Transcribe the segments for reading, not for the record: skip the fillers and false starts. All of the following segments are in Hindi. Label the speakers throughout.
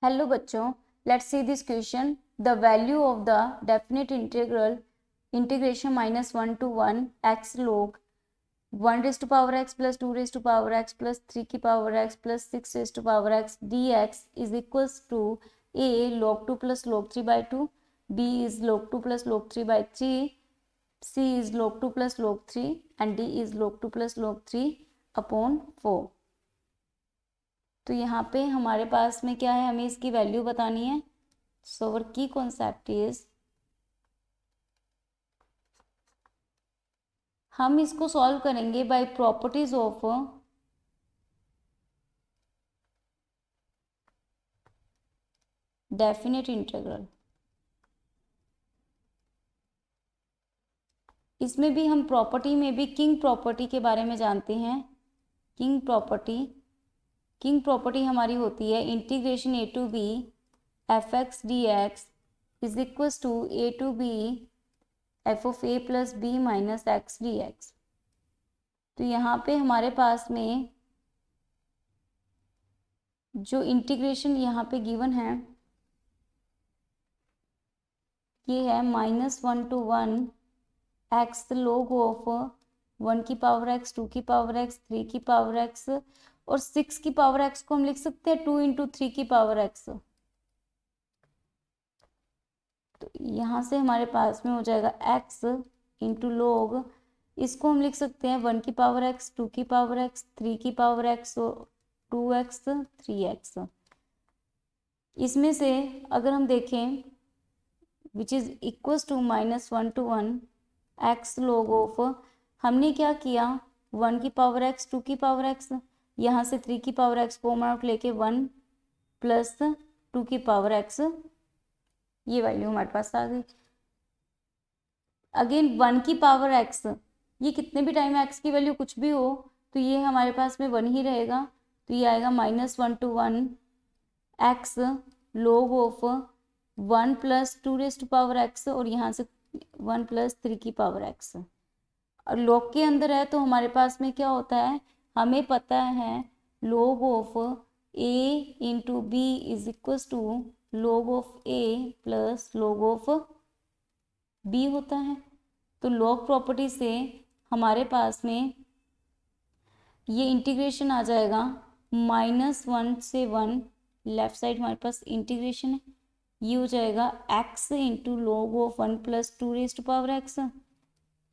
Speaker 1: हेलो बच्चों, let's see this question. The value of the definite integral integration -1 to 1 x log 1 raised to power x plus 2 raised to power x plus 3 की power x plus 6 raised to power x dx is equals to a log 2 plus log 3 by 2, b is log 2 plus log 3 by 3, c is log 2 plus log 3 and d is log 2 plus log 3 upon 4। तो यहाँ पे हमारे पास में क्या है, हमें इसकी वैल्यू बतानी है। सो अवर की कॉन्सेप्ट इज, हम इसको सॉल्व करेंगे by properties of definite integral. इसमें भी हम प्रॉपर्टी में भी किंग प्रॉपर्टी के बारे में जानते हैं। किंग प्रॉपर्टी हमारी होती है integration A to B F X D X is equals to A to B F of A plus B minus X D X. तो यहाँ पे हमारे पास में जो इंटीग्रेशन यहाँ पे गिवन है ये है -1 to 1 एक्स log ऑफ 1 की पावर एक्स, 2 की पावर एक्स, 3 की पावर एक्स और 6 की पावर एक्स को हम लिख सकते हैं 2 into 3 की पावर एक्स। तो यहाँ से हमारे पास में हो जाएगा x इंटू log, इसको हम लिख सकते हैं 1 की पावर एक्स, 2 की पावर एक्स, 3 की पावर एक्स और 2x 3x। इसमें से अगर हम देखें which is equals to -1 to 1 x log of, हमने क्या किया 1 की पावर एक्स, 2 की पावर एक्स, यहाँ से 3 की पावर एक्स कॉमन आउट लेके 1 प्लस 2 की पावर एक्स, ये वैल्यू हमारे पास आ गई। अगेन 1 की पावर एक्स, ये कितने भी टाइम एक्स की वैल्यू कुछ भी हो तो ये हमारे पास में 1 ही रहेगा। तो ये आएगा -1 to 1 x log of 1 plus 2 raise to power X और यहाँ से 1 प्लस 3 की पावर एक्स। और log के अंदर है तो हमारे पास में क्या होता है, हमें पता है log of a into B is equals to log of a plus log of b होता है। तो log प्रॉपर्टी से हमारे पास में ये इंटीग्रेशन आ जाएगा -1 से 1, लेफ्ट साइड हमारे पास इंटीग्रेशन है, ये हो जाएगा x into log of 1 plus 2 raise to power x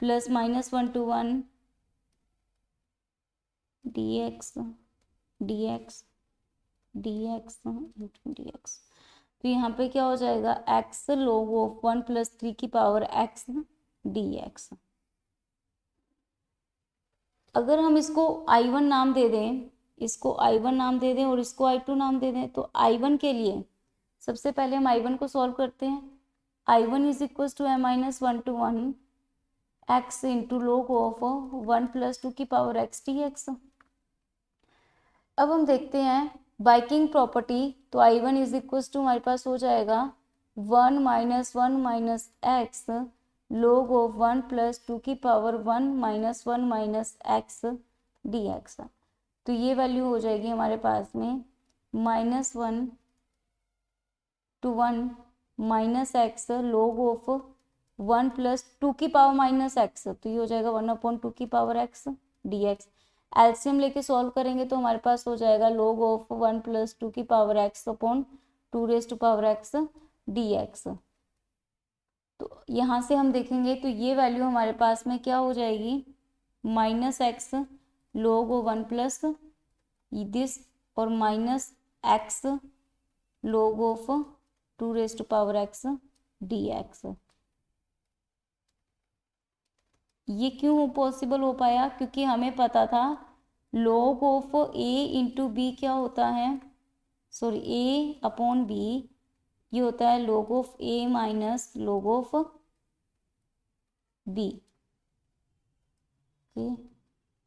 Speaker 1: plus -1 to 1 dx dx dx into dx। तो यहाँ पे क्या हो जाएगा x log ऑफ 1 प्लस 3 की पावर x dx। अगर हम इसको I1 नाम दे दें, इसको I1 नाम दे दें और इसको I2 नाम दे दें, तो I1 के लिए सबसे पहले हम I1 को सॉल्व करते हैं। I1 is equal to -1 to 1 x into log of 1 plus 2 की पावर x dx। अब हम देखते हैं बाय किंग प्रॉपर्टी, तो I1 इज इक्वल टू हमारे पास हो जाएगा 1 - 1 minus x log of 1 plus 2 की पावर 1 - 1 माइनस एक्स dx। तो ये वैल्यू हो जाएगी हमारे पास में -1 to 1 minus x log of 1 plus 2 की पावर माइनस एक्स, तो ये हो जाएगा 1/2 की पावर एक्स dx। एलसीएम लेके सॉल्व करेंगे तो हमारे पास हो जाएगा log ऑफ 1 प्लस 2 की power x upon 2 raise to power x dx। तो यहाँ से हम देखेंगे तो ये वैल्यू हमारे पास में क्या हो जाएगी -x log of 1 plus this और -x log of 2 raise to power x dx। ये क्यों पॉसिबल हो पाया, क्योंकि हमें पता था log of a into b क्या होता है, सॉरी a अपॉन b, ये होता है log of a minus log of b।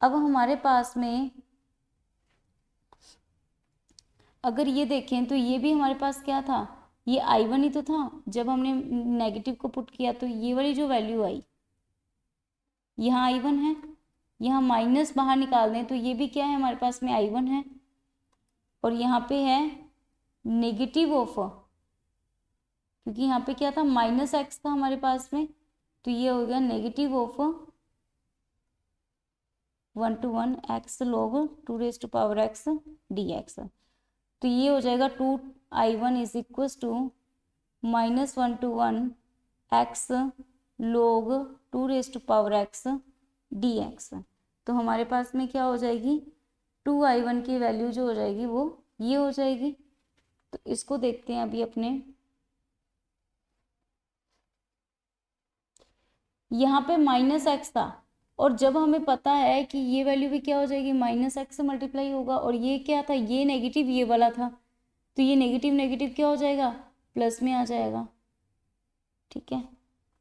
Speaker 1: अब हमारे पास में अगर ये देखें तो ये भी हमारे पास क्या था, ये I1 ही तो था। जब हमने नेगेटिव को पुट किया तो ये वाली जो वैल्यू आई यहाँ I1 है, यहाँ माइनस बाहर निकाल दें तो ये भी क्या है हमारे पास में I1 है, और यहाँ पे है नेगेटिव ऑफ, क्योंकि यहाँ पे क्या था माइनस एक्स था हमारे पास में, तो ये हो गया negative of 1 to 1 x log 2 raised to power x dx। तो ये हो जाएगा 2i1 is equal to -1 to 1 x log 2 raised to power x dx। तो हमारे पास में क्या हो जाएगी 2i1 की वैल्यू जो हो जाएगी वो ये हो जाएगी। तो इसको देखते हैं अभी अपने, यहाँ पे माइनस एक्स था और जब हमें पता है कि ये वैल्यू भी क्या हो जाएगी माइनस एक्स से मल्टीप्लाई होगा, और ये क्या था ये नेगेटिव ये वाला था, तो ये नेगेटिव नेगेटिव क्या हो जाएगा प्लस में आ जाएगा। ठीक है,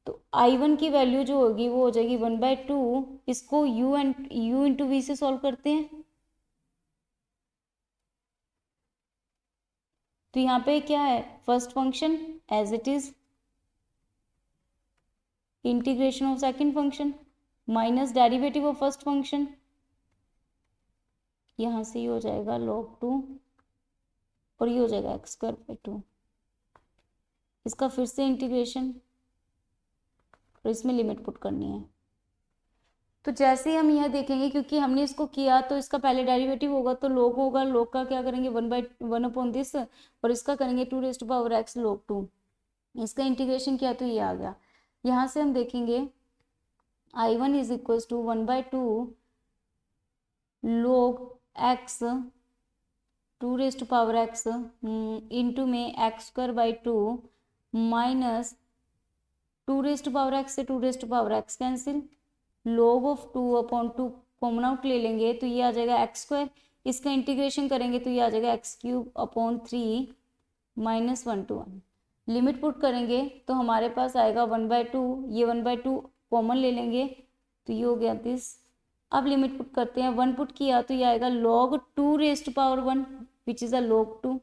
Speaker 1: तो I1 की वैल्यू जो होगी वो हो जाएगी 1/2। इसको u इंटू वी से सॉल्व करते हैं, तो यहाँ पे क्या है first function as it is, integration of second function minus derivative of first function, यहाँ से ये हो जाएगा log 2 और ये हो जाएगा x²/2। इसका फिर से इंटीग्रेशन और इसमें लिमिट पुट करनी है। तो जैसे ही हम यह देखेंगे क्योंकि हमने इसको किया तो इसका पहले डेरिवेटिव होगा तो log होगा, log का क्या करेंगे 1/1 और इसका करेंगे 2 raised to power x log 2। इसका इंटीग्रेशन किया तो ये आ गया। यहाँ से हम देखेंगे I1 is equal to 1/2 log x 2 raised to power x into में x²/2 minus 2 raised to power x से 2 raised to power x cancel, log of 2/2 common out ले लेंगे तो ये आ जाएगा x²। इसका इंटीग्रेशन करेंगे तो ये आ जाएगा x³/3 minus 1 to 1। Limit put करेंगे तो हमारे पास आएगा 1/2, ये 1/2 कॉमन ले लेंगे तो ये हो गया दिस। अब लिमिट पुट करते हैं, 1 पुट किया तो ये आएगा log 2 raised to power 1 which is a log 2।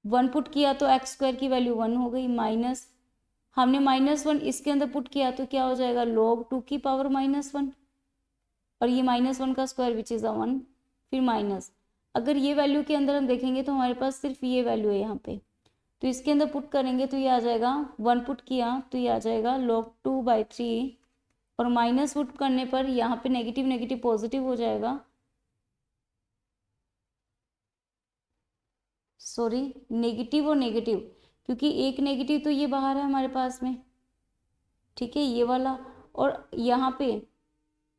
Speaker 1: 1 put किया तो x² की वैल्यू 1 हो गई, माइनस हमने -1 इसके अंदर पुट किया तो क्या हो जाएगा log 2 की पावर -1 और ये -1 का स्क्वायर विच इज़ अ 1, फिर माइनस। अगर ये वैल्यू के अंदर हम देखेंगे तो हमारे पास सिर्फ ये वैल्यू है यहाँ पे, तो इसके अंदर पुट करेंगे तो ये आ जाएगा 1 पुट किया तो ये आ जाएगा log 2/3 और माइनस पुट करने पर यहाँ पे नेगेटिव नेगेटिव पॉजिटिव हो जाएगा, सॉरी नेगेटिव और नेगेटिव, क्योंकि एक नेगेटिव तो ये बाहर है हमारे पास में, ठीक है ये वाला, और यहाँ पे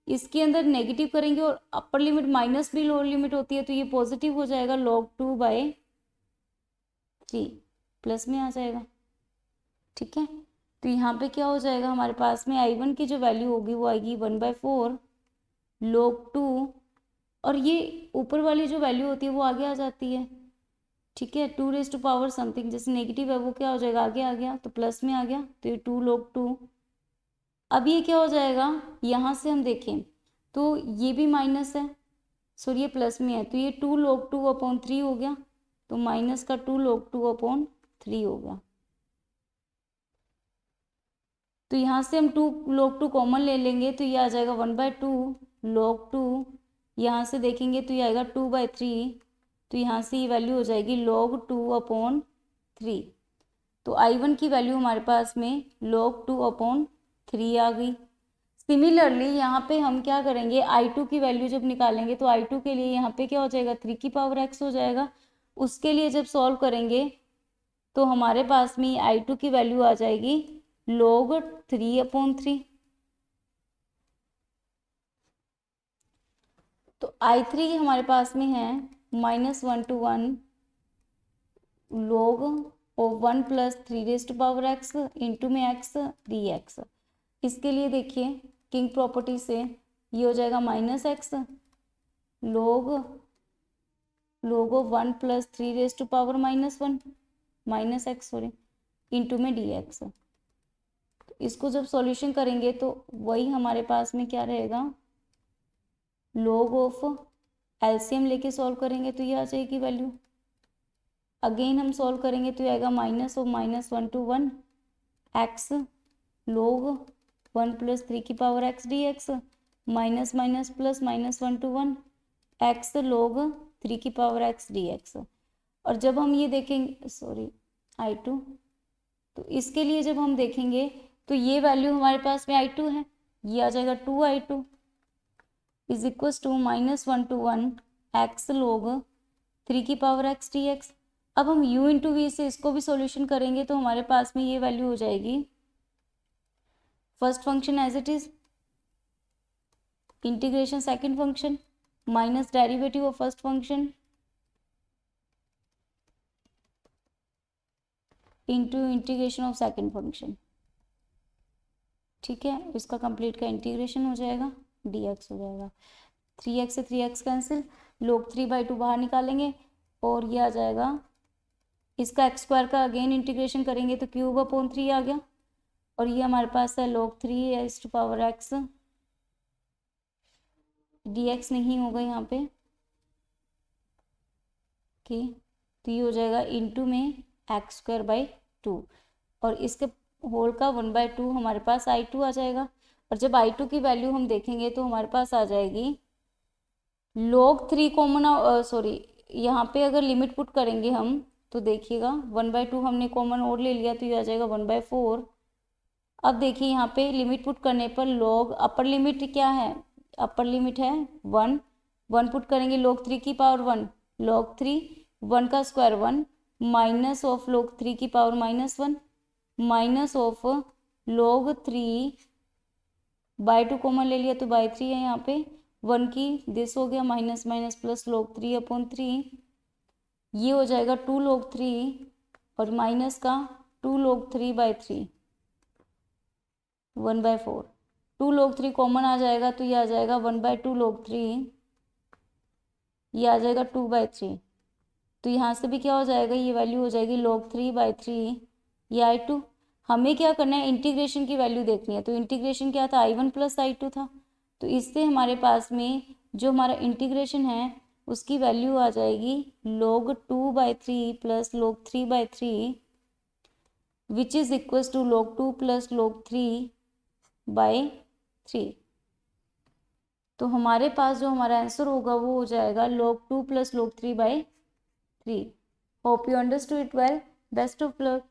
Speaker 1: इसके अंदर नेगेटिव करेंगे और अपर लिमिट माइनस भी लोअर लिमिट होती है तो ये पॉजिटिव हो जाएगा log 2/3 प्लस में आ जाएगा। ठीक है, तो यहाँ पे क्या हो जाएगा हमारे पास में I1 की जो वैल्यू होगी वो आएगी 1/4 log 2 और ये ऊपर वाली जो वैल्यू होती है वो आगे आ जाती है। ठीक है, 2 raised to power समथिंग जैसे नेगेटिव है वो क्या हो जाएगा आगे आ गया तो प्लस में आ गया, तो ये 2 log 2। अब ये क्या हो जाएगा यहाँ से हम देखें तो ये भी माइनस है, सॉरी ये प्लस में है तो ये 2 log 2/3 हो गया, तो माइनस का 2 log 2/3 हो गया। तो यहाँ से हम 2 log 2 कॉमन ले लेंगे तो ये आ जाएगा 1/2 log 2, यहाँ से देखेंगे तो ये आएगा 2/3, तो यहाँ से ये वैल्यू हो जाएगी log 2/3। तो I1 की वैल्यू हमारे पास में log 2/3 आ गई। सिमिलरली यहाँ पे हम क्या करेंगे I2 की वैल्यू जब निकालेंगे तो I2 के लिए यहाँ पे क्या हो जाएगा 3 की पावर x हो जाएगा। उसके लिए जब सॉल्व करेंगे तो हमारे पास में I2 की वैल्यू आ जाएगी log 3/3। तो I3 हमारे पास में है -1 to 1 log of 1 + 3 raised to power x into में x dx। इसके लिए देखिए किंग प्रॉपर्टी से ये हो जाएगा -x log of 1 + 3 raised to power -1 -x sorry into में dx। इसको जब सॉल्यूशन करेंगे तो वही हमारे पास में क्या रहेगा log ऑफ एलसीएम लेके सॉल्व करेंगे तो ये आ जाएगी वैल्यू। अगेन हम सॉल्व करेंगे तो ये आएगा -1 to 1 x log 1 + 3 की power x dx minus plus -1 to 1 x log 3 की पावर x dx। और जब हम ये देखेंगे I2, तो इसके लिए जब हम देखेंगे तो ये वैल्यू हमारे पास में I2 है, ये आ जाएगा 2I2 is equal to -1 to 1 x log 3 की पावर x dx। अब हम u इंटू वी से इसको भी सॉल्यूशन करेंगे तो हमारे पास में ये वैल्यू हो जाएगी first function as it is, integration second function minus derivative of first function into integration of second function. ठीक है, इसका कंप्लीट का इंटीग्रेशन हो जाएगा, dx हो जाएगा। 3x से 3x कैंसिल, log 3/2 बाहर निकालेंगे और ये आ जाएगा, इसका x स्क्वायर का अगेन इंटीग्रेशन करेंगे तो क्यूब अपॉन 3 आ गया, और ये हमारे पास है log 3 x, dx नहीं होगा यहाँ पे, ओके, तो ये हो जाएगा इंटू में x²/2 और इसके होल का 1/2 हमारे पास I2 आ जाएगा। और जब I2 की वैल्यू हम देखेंगे तो हमारे पास आ जाएगी log 3 कॉमन, यहाँ पे अगर लिमिट पुट करेंगे हम तो देखिएगा 1/2 हमने कॉमन और ले लिया तो ये आ जाएगा 1/4। अब देखिए यहाँ पे लिमिट पुट करने पर log अपर लिमिट क्या है, अपर लिमिट है 1 पुट करेंगे log 3 की पावर 1, log 3 1 का स्क्वायर 1 माइनस ऑफ log 3 की power -1 minus of log 3/2 common ले लिया तो /3 है, यहाँ पे 1 की दिस हो गया माइनस माइनस प्लस log 3/3, ये हो जाएगा 2 log 3 और माइनस का 2 log 3/3 1/4, 2 log 3 कॉमन आ जाएगा तो ये आ जाएगा 1/2 log 3, ये आ जाएगा 2/3, तो यहाँ से भी क्या हो जाएगा, ये वैल्यू हो जाएगी log 3/3, ये I2। हमें क्या करना है, इंटीग्रेशन की वैल्यू देखनी है, तो इंटीग्रेशन क्या था, I1 + I2 था, तो इससे हमारे पास में जो हमारा इंटीग्रेशन है उसकी वैल्यू आ जाएगी log 2/3 plus log 3/3 which is equals to log 2 plus log 3/3। तो हमारे पास जो हमारा आंसर होगा वो हो जाएगा log 2 plus log 3/3। Hope you understood it well, best of luck.